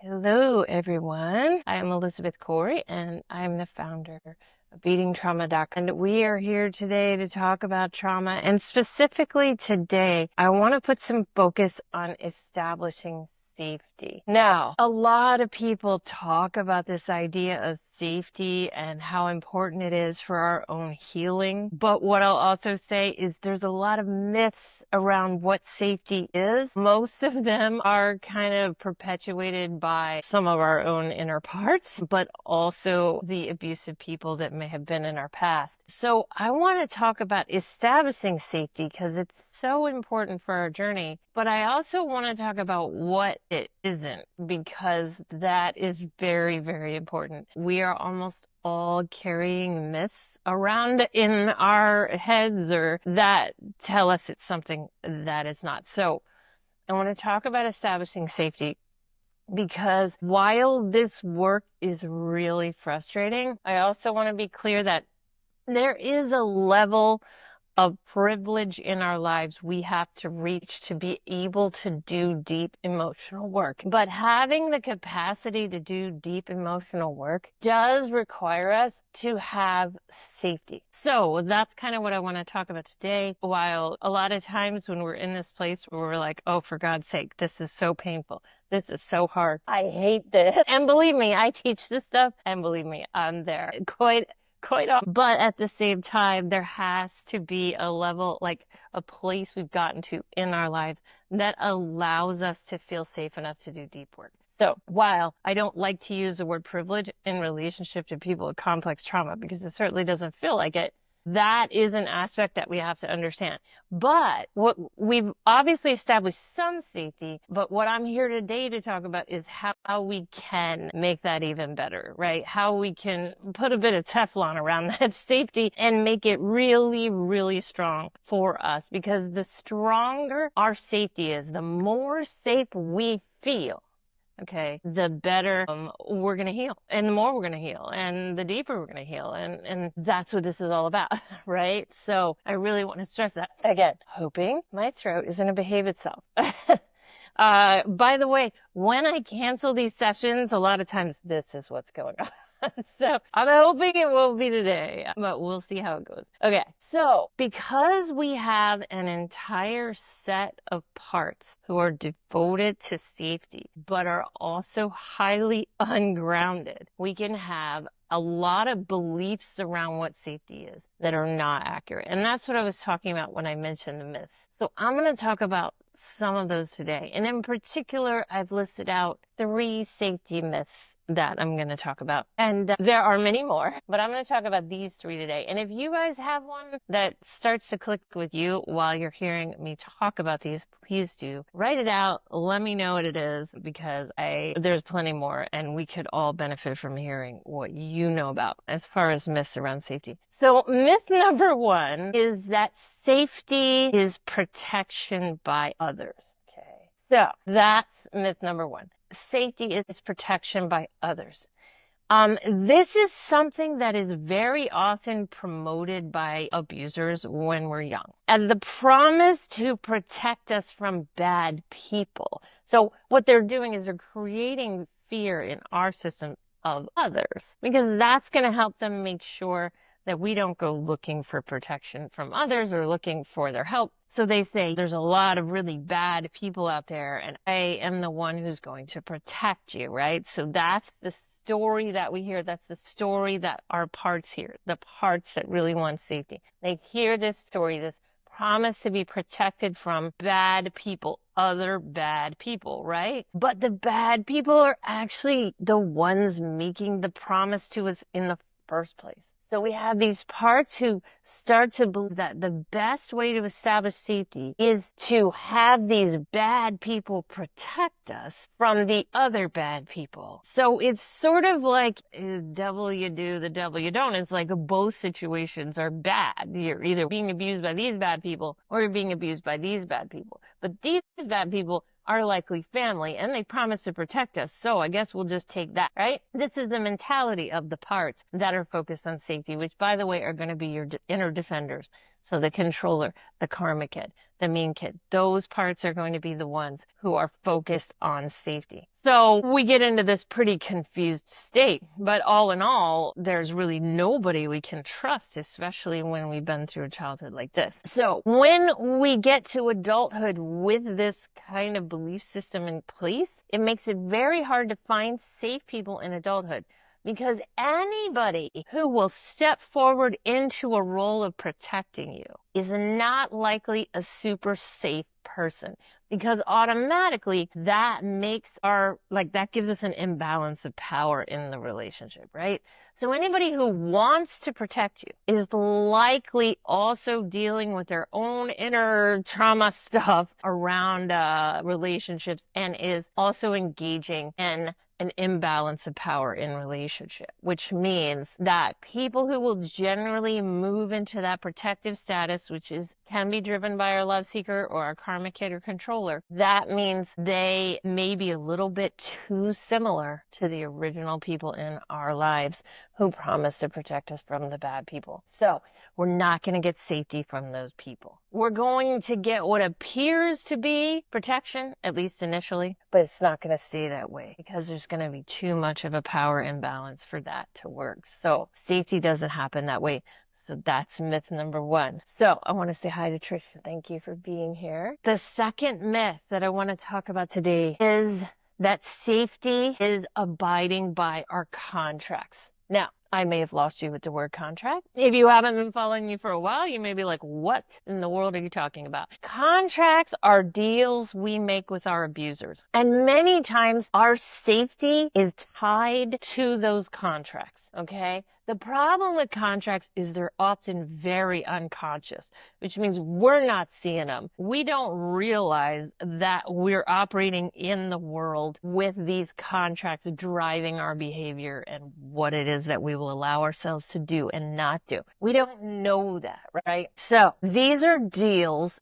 Hello, everyone. I am Elizabeth Corey, and I'm the founder of BeatingTrauma.com. And we are here today to talk about trauma. And specifically today, I want to put some focus on establishing safety. Now, a lot of people talk about this idea of safety and how important it is for our own healing. But what I'll also say is there's a lot of myths around what safety is. Most of them are kind of perpetuated by some of our own inner parts, but also the abusive people that may have been in our past. So I want to talk about establishing safety because it's so important for our journey. But I also want to talk about what it isn't, because that is very, very important. We are almost all carrying myths around in our heads or that tell us it's something that it's not. So I want to talk about establishing safety because while this work is really frustrating, I also want to be clear that there is a level of privilege in our lives we have to reach to be able to do deep emotional work. But having the capacity to do deep emotional work does require us to have safety. So that's kind of what I want to talk about today. While a lot of times when we're in this place where we're like, oh, for God's sake, this is so painful. This is so hard. I hate this. And believe me, I teach this stuff, and believe me, I'm there quite often. But at the same time, there has to be a level, like a place we've gotten to in our lives that allows us to feel safe enough to do deep work. So while I don't like to use the word privilege in relationship to people with complex trauma, because it certainly doesn't feel like it, that is an aspect that we have to understand. But what we've obviously established some safety, but what I'm here today to talk about is how we can make that even better, right? How we can put a bit of Teflon around that safety and make it really, really strong for us. Because the stronger our safety is, the more safe we feel, okay, the better we're going to heal, and the more we're going to heal, and the deeper we're going to heal. And that's what this is all about, right? So I really want to stress that again, hoping my throat is going to behave itself. By the way, when I cancel these sessions, a lot of times this is what's going on. So I'm hoping it won't be today, but we'll see how it goes. Okay, so because we have an entire set of parts who are devoted to safety, but are also highly ungrounded, we can have a lot of beliefs around what safety is that are not accurate. And that's what I was talking about when I mentioned the myths. So I'm going to talk about some of those today. And in particular, I've listed out 3 safety myths that I'm going to talk about. And there are many more, but I'm going to talk about these 3 today. And if you guys have one that starts to click with you while you're hearing me talk about these, please do write it out. Let me know what it is, because there's plenty more, and we could all benefit from hearing what you know about as far as myths around safety. So myth number 1 is that safety is protection by others. Okay. So that's myth number 1. Safety is protection by others. This is something that is very often promoted by abusers when we're young, and the promise to protect us from bad people. So what they're doing is they're creating fear in our system of others, because that's going to help them make sure that we don't go looking for protection from others or looking for their help. So they say there's a lot of really bad people out there, and I am the one who's going to protect you, right? So that's the story that we hear. That's the story that our parts hear, the parts that really want safety. They hear this story, this promise to be protected from bad people, other bad people, right? But the bad people are actually the ones making the promise to us in the first place. So we have these parts who start to believe that the best way to establish safety is to have these bad people protect us from the other bad people. So it's sort of like the devil you do, the devil you don't. It's like both situations are bad. You're either being abused by these bad people or you're being abused by these bad people. But these bad people are likely family, and they promise to protect us, so I guess we'll just take that, right? This is the mentality of the parts that are focused on safety, which, by the way, are going to be your inner defenders. So the controller, the karma kid, the mean kid, those parts are going to be the ones who are focused on safety. So we get into this pretty confused state, but all in all, there's really nobody we can trust, especially when we've been through a childhood like this. So when we get to adulthood with this kind of belief system in place, it makes it very hard to find safe people in adulthood. Because anybody who will step forward into a role of protecting you is not likely a super safe person, because automatically that makes that gives us an imbalance of power in the relationship, right? So anybody who wants to protect you is likely also dealing with their own inner trauma stuff around relationships, and is also engaging in an imbalance of power in relationship, which means that people who will generally move into that protective status, which can be driven by our love seeker or our karmic kid or controller, that means they may be a little bit too similar to the original people in our lives who promised to protect us from the bad people. So we're not going to get safety from those people. We're going to get what appears to be protection, at least initially, but it's not going to stay that way because there's going to be too much of a power imbalance for that to work. So safety doesn't happen that way. So that's myth number one. So I want to say hi to Trisha. Thank you for being here. The second myth that I want to talk about today is that safety is abiding by our contracts. Now, I may have lost you with the word contract. If you haven't been following me for a while, you may be like, what in the world are you talking about? Contracts are deals we make with our abusers. And many times our safety is tied to those contracts, okay? The problem with contracts is they're often very unconscious, which means we're not seeing them. We don't realize that we're operating in the world with these contracts driving our behavior and what it is that we will allow ourselves to do and not do. We don't know that, right? So these are deals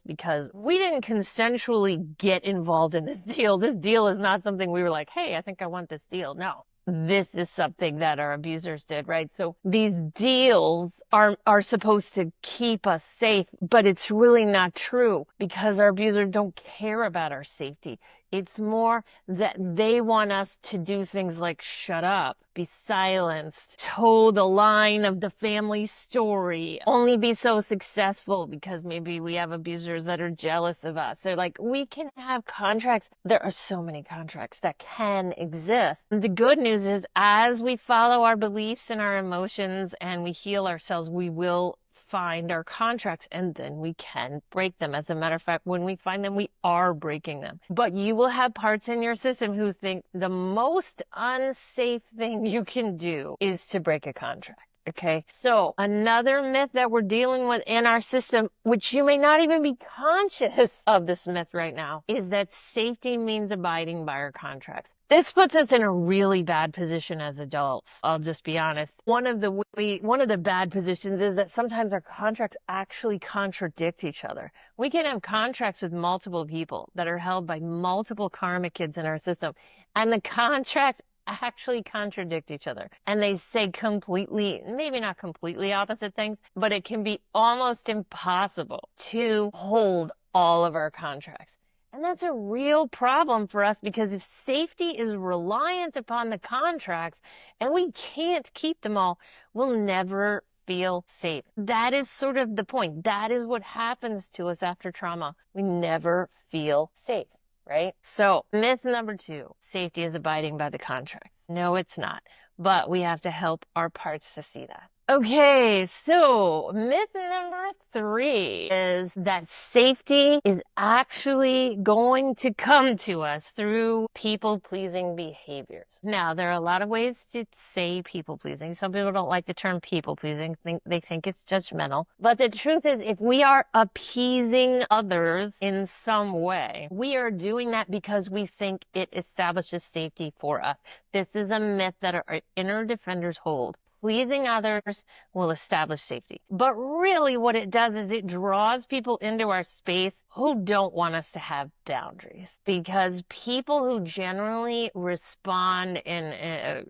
because we didn't consensually get involved in this deal. This deal is not something we were like, hey, I think I want this deal. No. This is something that our abusers did, right? So these deals are supposed to keep us safe, but it's really not true because our abusers don't care about our safety. It's more that they want us to do things like shut up, be silenced, toe the line of the family story, only be so successful because maybe we have abusers that are jealous of us. They're like, we can have contracts. There are so many contracts that can exist. The good news is as we follow our beliefs and our emotions and we heal ourselves, we will find our contracts and then we can break them. As a matter of fact, when we find them, we are breaking them. But you will have parts in your system who think the most unsafe thing you can do is to break a contract. Okay, so another myth that we're dealing with in our system, which you may not even be conscious of this myth right now, is that safety means abiding by our contracts. This puts us in a really bad position as adults. I'll just be honest. One of the bad positions is that sometimes our contracts actually contradict each other. We can have contracts with multiple people that are held by multiple karmic kids in our system, and the contracts actually contradict each other. And they say maybe not completely opposite things, but it can be almost impossible to hold all of our contracts. And that's a real problem for us because if safety is reliant upon the contracts and we can't keep them all, we'll never feel safe. That is sort of the point. That is what happens to us after trauma. We never feel safe. Right? So myth number 2, safety is abiding by the contract. No, it's not. But we have to help our parts to see that. Okay, so myth number 3 is that safety is actually going to come to us through people-pleasing behaviors. Now, there are a lot of ways to say people-pleasing. Some people don't like the term people-pleasing. They think it's judgmental. But the truth is, if we are appeasing others in some way, we are doing that because we think it establishes safety for us. This is a myth that our inner defenders hold. Pleasing others will establish safety. But really what it does is it draws people into our space who don't want us to have boundaries. Because people who generally respond in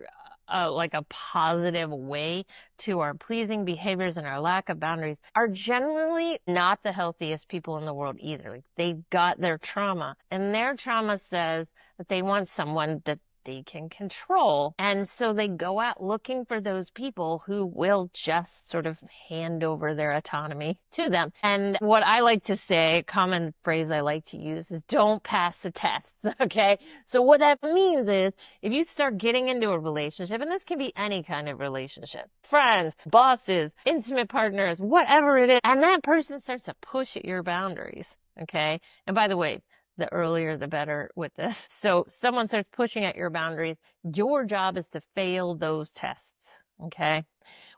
like a positive way to our pleasing behaviors and our lack of boundaries are generally not the healthiest people in the world either. Like they've got their trauma, and their trauma says that they want someone that they can control. And so they go out looking for those people who will just sort of hand over their autonomy to them. And what I like to say, a common phrase I like to use is don't pass the tests. Okay. So what that means is if you start getting into a relationship, and this can be any kind of relationship, friends, bosses, intimate partners, whatever it is, and that person starts to push at your boundaries. Okay. And by the way, the earlier the better with this. So someone starts pushing at your boundaries. Your job is to fail those tests. Okay.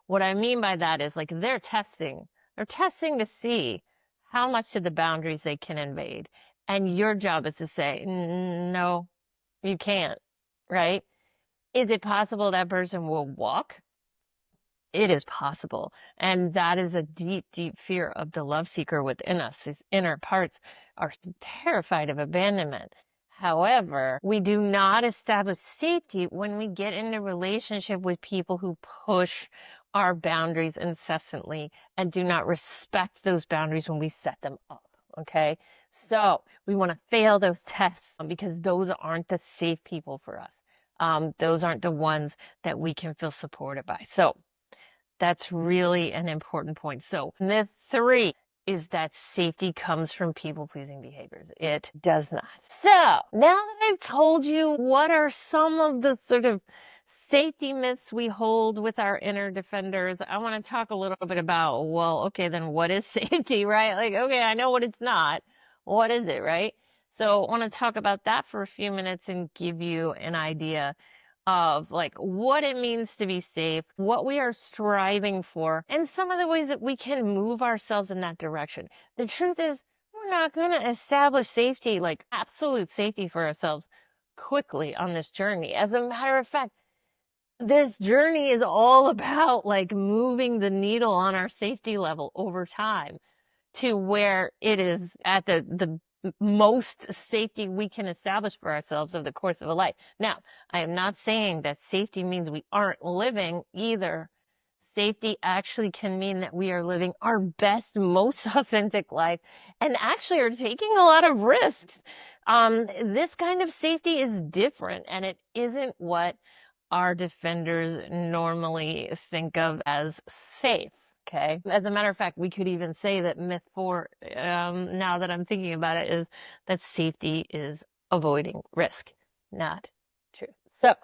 What I mean by that is like they're testing to see how much of the boundaries they can invade. And your job is to say, no, you can't. Right. Is it possible that person will walk? It is possible. And that is a deep, deep fear of the love seeker within us. These inner parts are terrified of abandonment. However, we do not establish safety when we get in a relationship with people who push our boundaries incessantly and do not respect those boundaries when we set them up. Okay. So we want to fail those tests because those aren't the safe people for us. Those aren't the ones that we can feel supported by. So that's really an important point. So myth 3 is that safety comes from people-pleasing behaviors. It does not. So now that I've told you what are some of the sort of safety myths we hold with our inner defenders, I want to talk a little bit about, well, okay, then what is safety, right? Like, okay, I know what it's not. What is it, right? So I want to talk about that for a few minutes and give you an idea of like what it means to be safe, what we are striving for, and some of the ways that we can move ourselves in that direction. The truth is, we're not going to establish safety, like absolute safety for ourselves quickly on this journey. As a matter of fact, this journey is all about like moving the needle on our safety level over time to where it is at the most safety we can establish for ourselves over the course of a life. Now, I am not saying that safety means we aren't living either. Safety actually can mean that we are living our best, most authentic life and actually are taking a lot of risks. This kind of safety is different, and it isn't what our defenders normally think of as safe. Okay. As a matter of fact, we could even say that myth 4, now that I'm thinking about it, is that safety is avoiding risk. Not true. So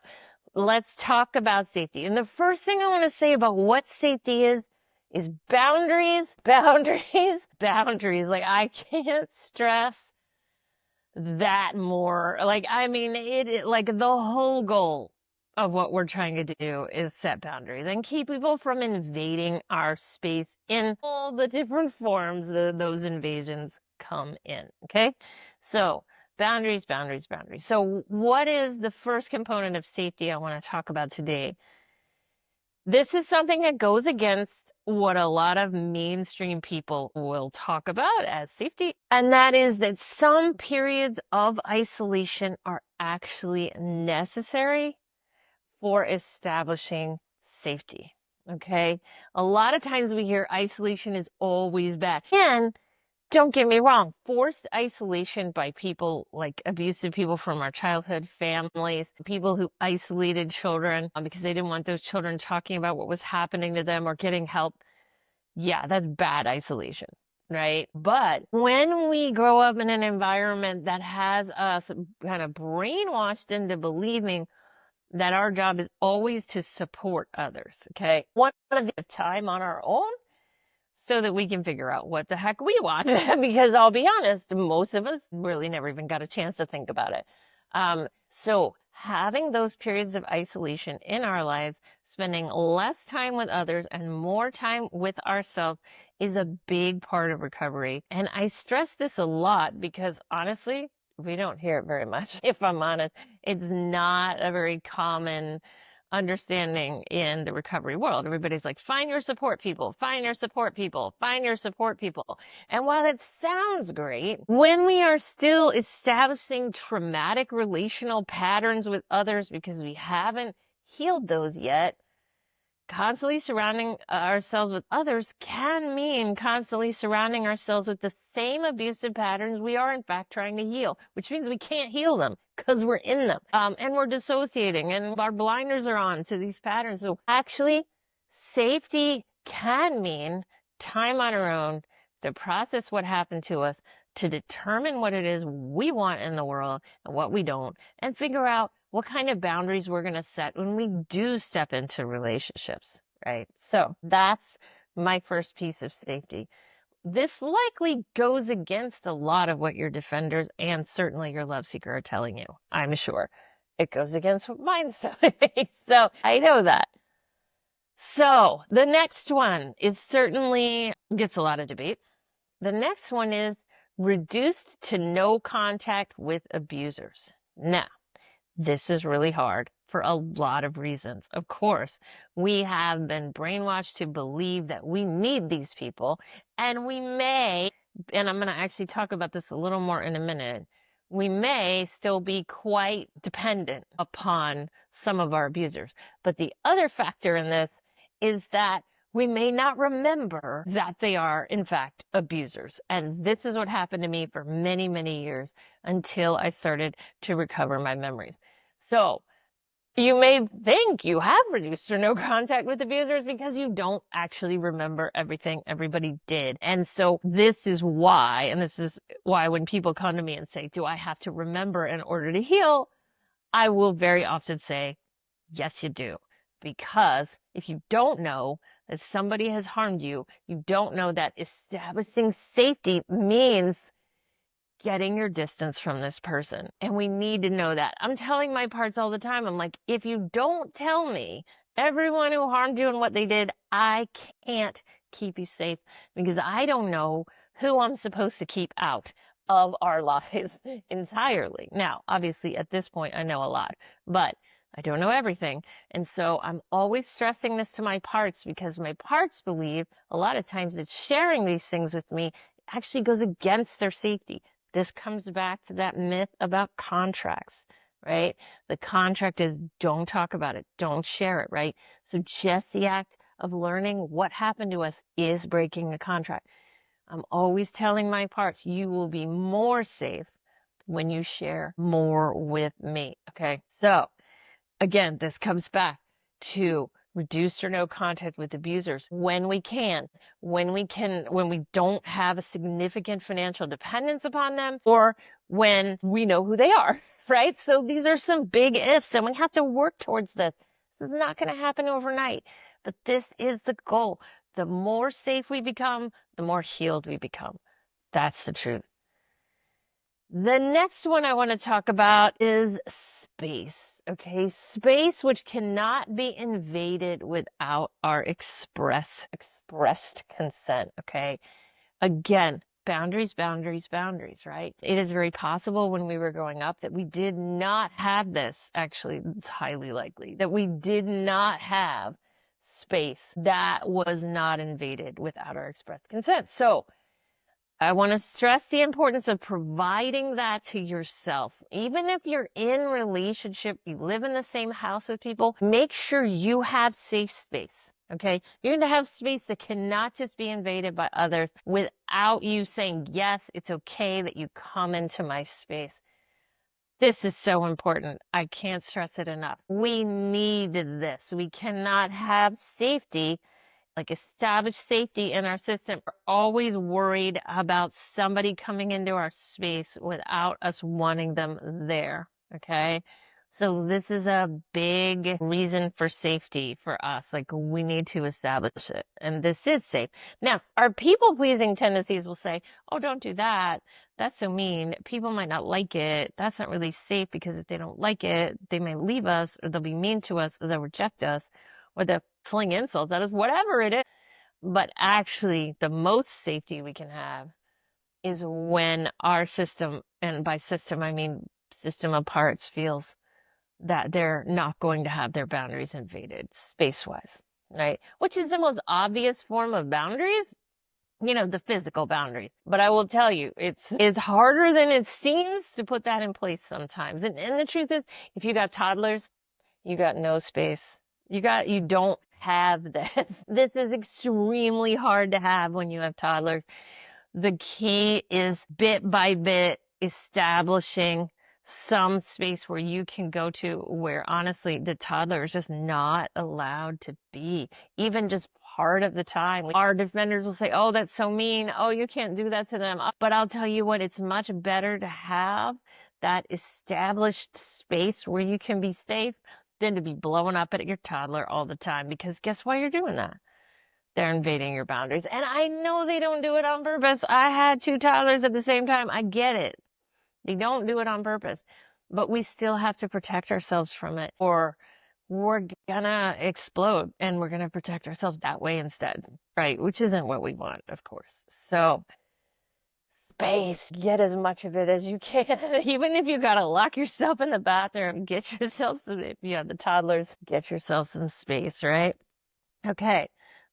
let's talk about safety. And the first thing I want to say about what safety is boundaries, boundaries, boundaries. Like I can't stress that more. Like, I mean, like the whole goal of what we're trying to do is set boundaries and keep people from invading our space in all the different forms that those invasions come in. Okay. So boundaries, boundaries, boundaries. So what is the first component of safety I want to talk about today? This is something that goes against what a lot of mainstream people will talk about as safety, and that is that some periods of isolation are actually necessary for establishing safety. Okay. A lot of times we hear isolation is always bad. And don't get me wrong, forced isolation by people like abusive people from our childhood families, people who isolated children because they didn't want those children talking about what was happening to them or getting help. Yeah, that's bad isolation. Right. But when we grow up in an environment that has us kind of brainwashed into believing that our job is always to support others, okay? One at a time on our own so that we can figure out what the heck we want. Because I'll be honest, most of us really never even got a chance to think about it. So having those periods of isolation in our lives, spending less time with others and more time with ourselves is a big part of recovery. And I stress this a lot because honestly, we don't hear it very much. If I'm honest, it's not a very common understanding in the recovery world. Everybody's like, find your support people, find your support people, find your support people. And while it sounds great, when we are still establishing traumatic relational patterns with others because we haven't healed those yet, constantly surrounding ourselves with others can mean constantly surrounding ourselves with the same abusive patterns we are in fact trying to heal, which means we can't heal them because we're in them. And we're dissociating and our blinders are on to these patterns. So actually, safety can mean time on our own to process what happened to us, to determine what it is we want in the world and what we don't, and figure out what kind of boundaries we're going to set when we do step into relationships, right? So that's my first piece of safety. This likely goes against a lot of what your defenders and certainly your love seeker are telling you. I'm sure it goes against what mine's telling me. So I know that. So the next one is certainly gets a lot of debate. The next one is reduced to no contact with abusers. Now, this is really hard for a lot of reasons. Of course, we have been brainwashed to believe that we need these people, and we may, and I'm going to actually talk about this a little more in a minute, we may still be quite dependent upon some of our abusers. But the other factor in this is that we may not remember that they are, in fact, abusers. And this is what happened to me for many, many years until I started to recover my memories. So you may think you have reduced or no contact with abusers because you don't actually remember everything everybody did. And so this is why, and this is why when people come to me and say, do I have to remember in order to heal? I will very often say, yes, you do. Because if you don't know that somebody has harmed you, you don't know that establishing safety means getting your distance from this person. And we need to know that. I'm telling my parts all the time. I'm like, if you don't tell me everyone who harmed you and what they did, I can't keep you safe because I don't know who I'm supposed to keep out of our lives entirely. Now, obviously, at this point, I know a lot, but I don't know everything. And so I'm always stressing this to my parts because my parts believe a lot of times that sharing these things with me actually goes against their safety. This comes back to that myth about contracts, right? The contract is don't talk about it, don't share it, right? So just the act of learning what happened to us is breaking a contract. I'm always telling my parts, you will be more safe when you share more with me, okay? So again, this comes back to reduce or no contact with abusers when we can, when we don't have a significant financial dependence upon them, or when we know who they are, right? So these are some big ifs, and we have to work towards this. This is not going to happen overnight, but this is the goal. The more safe we become, the more healed we become. That's the truth. The next one I want to talk about is space. Okay, space which cannot be invaded without our expressed consent. Okay, again, boundaries, right? It is very possible when we were growing up that we did not have this. Actually, it's highly likely that we did not have space that was not invaded without our expressed consent. So I want to stress the importance of providing that to yourself. Even if you're in a relationship, you live in the same house with people, make sure you have safe space. Okay. You're going to have space that cannot just be invaded by others without you saying, yes, it's okay that you come into my space. This is so important. I can't stress it enough. We need this. We cannot have safety, like established safety in our system. We're always worried about somebody coming into our space without us wanting them there. Okay. So this is a big reason for safety for us. Like we need to establish it. And this is safe. Now, our people pleasing tendencies will say, oh, don't do that. That's so mean. People might not like it. That's not really safe because if they don't like it, they may leave us or they'll be mean to us or they'll reject us or they'll sling insults at us, whatever it is. But actually, the most safety we can have is when our system, and by system, I mean system of parts, feels that they're not going to have their boundaries invaded space-wise, right? Which is the most obvious form of boundaries, you know, the physical boundaries. But I will tell you, it's harder than it seems to put that in place sometimes. And the truth is, if you got toddlers, you got no space. You don't have this. This is extremely hard to have when you have toddlers. The key is bit by bit establishing some space where you can go to where honestly the toddler is just not allowed to be, even just part of the time. Our defenders will say, oh, that's so mean. Oh, you can't do that to them. But I'll tell you what, it's much better to have that established space where you can be safe than to be blowing up at your toddler all the time. Because guess why you're doing that? They're invading your boundaries. And I know they don't do it on purpose. I had 2 toddlers at the same time. I get it. They don't do it on purpose. But we still have to protect ourselves from it, or we're gonna explode, and we're gonna protect ourselves that way instead, right? Which isn't what we want, of course. So space, get as much of it as you can. Even if you gotta lock yourself in the bathroom, get yourself some, if you have the toddlers, get yourself some space, right? Okay,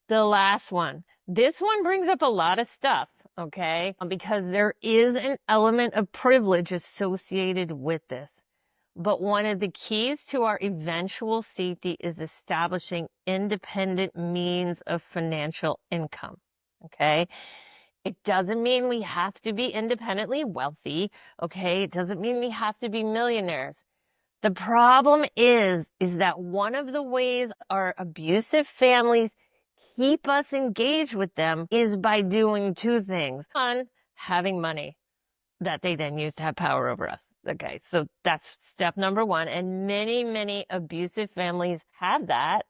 the last one. This one brings up a lot of stuff, okay? Because there is an element of privilege associated with this. But one of the keys to our eventual safety is establishing independent means of financial income, okay? It doesn't mean we have to be independently wealthy, okay? It doesn't mean we have to be millionaires. The problem is that one of the ways our abusive families keep us engaged with them is by doing 2 things. One, having money that they then use to have power over us. Okay, so that's step number 1. And many, many abusive families have that.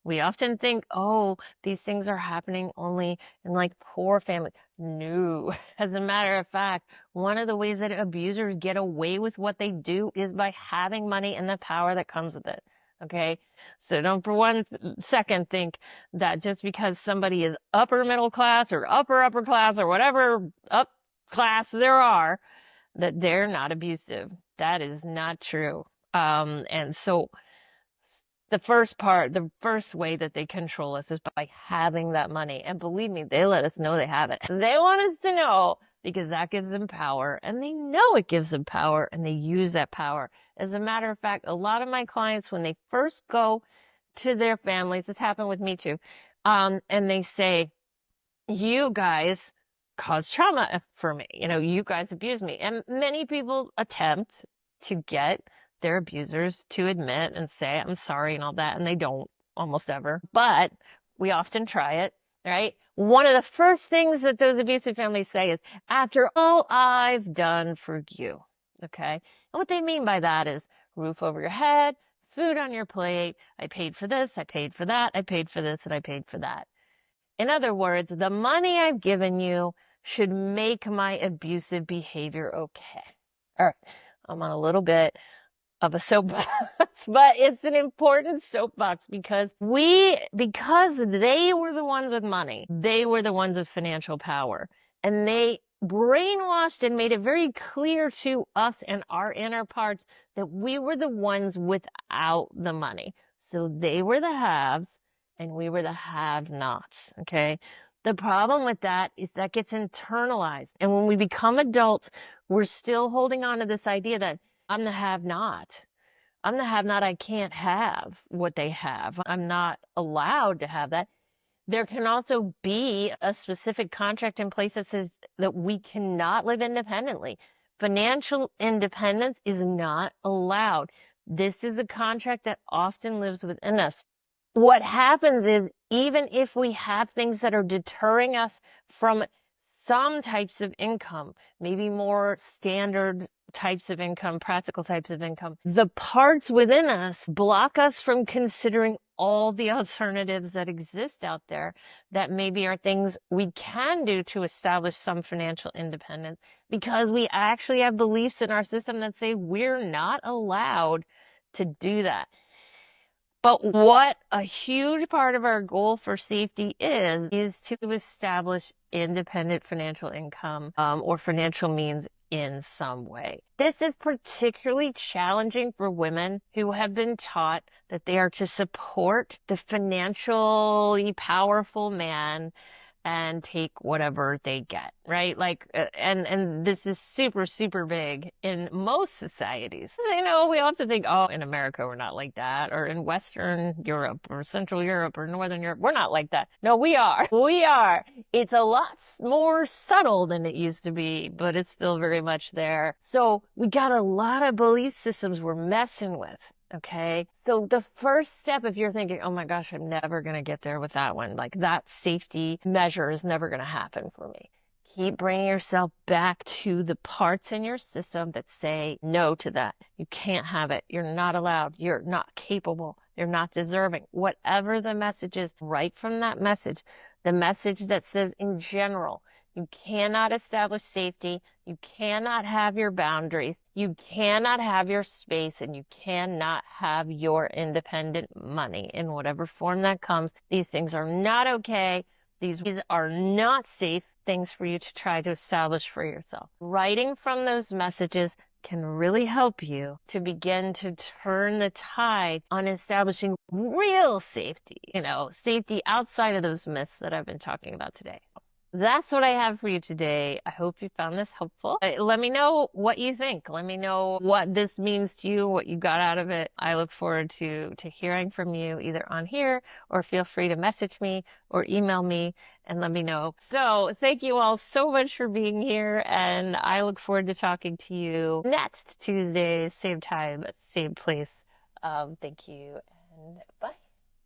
We often think, oh, these things are happening only in like poor families. No. As a matter of fact, one of the ways that abusers get away with what they do is by having money and the power that comes with it. Okay. So don't for one second think that just because somebody is upper middle class or upper class or whatever up class there are, that they're not abusive. That is not true. And so the first way that they control us is by having that money. And believe me, they let us know they have it. They want us to know because that gives them power, and they know it gives them power, and they use that power. As a matter of fact, a lot of my clients, when they first go to their families, this happened with me too, and they say, you guys caused trauma for me. You guys abused me. And many people attempt to get their abusers to admit and say, I'm sorry and all that. And they don't almost ever, but we often try it, right? One of the first things that those abusive families say is, after all I've done for you. Okay. And what they mean by that is roof over your head, food on your plate. I paid for this. I paid for that. I paid for this and I paid for that. In other words, the money I've given you should make my abusive behavior okay. All right. I'm on a little bit of a soapbox, but it's an important soapbox because they were the ones with money. They were the ones with financial power, and they brainwashed and made it very clear to us and our inner parts that we were the ones without the money. So they were the haves and we were the have-nots. Okay. The problem with that is that gets internalized. And when we become adults, we're still holding on to this idea that I'm the have-not. I'm the have-not. I can't have what they have. I'm not allowed to have that. There can also be a specific contract in place that says that we cannot live independently. Financial independence is not allowed. This is a contract that often lives within us. What happens is, even if we have things that are deterring us from some types of income, maybe more standard types of income, practical types of income, the parts within us block us from considering all the alternatives that exist out there that maybe are things we can do to establish some financial independence, because we actually have beliefs in our system that say we're not allowed to do that. But what a huge part of our goal for safety is to establish independent financial income or financial means in some way. This is particularly challenging for women who have been taught that they are to support the financially powerful man and take whatever they get, right? Like, and this is super, super big in most societies. You know, we often think, oh, in America, we're not like that, or in Western Europe or Central Europe or Northern Europe, we're not like that. No, we are. We are. It's a lot more subtle than it used to be, but it's still very much there. So we got a lot of belief systems we're messing with. Okay. So the first step, if you're thinking, oh my gosh, I'm never going to get there with that one, like that safety measure is never going to happen for me. Keep bringing yourself back to the parts in your system that say no to that. You can't have it. You're not allowed. You're not capable. You're not deserving. Whatever the message is, right from that message, the message that says in general, you cannot establish safety. You cannot have your boundaries. You cannot have your space, and you cannot have your independent money in whatever form that comes. These things are not okay. These are not safe things for you to try to establish for yourself. Writing from those messages can really help you to begin to turn the tide on establishing real safety, safety outside of those myths that I've been talking about today. That's what I have for you today. I hope you found this helpful. Let me know what you think. Let me know what this means to you, what you got out of it. I look forward to hearing from you either on here, or feel free to message me or email me and let me know. So thank you all so much for being here, and I look forward to talking to you next Tuesday, same time, same place. Thank you, and bye.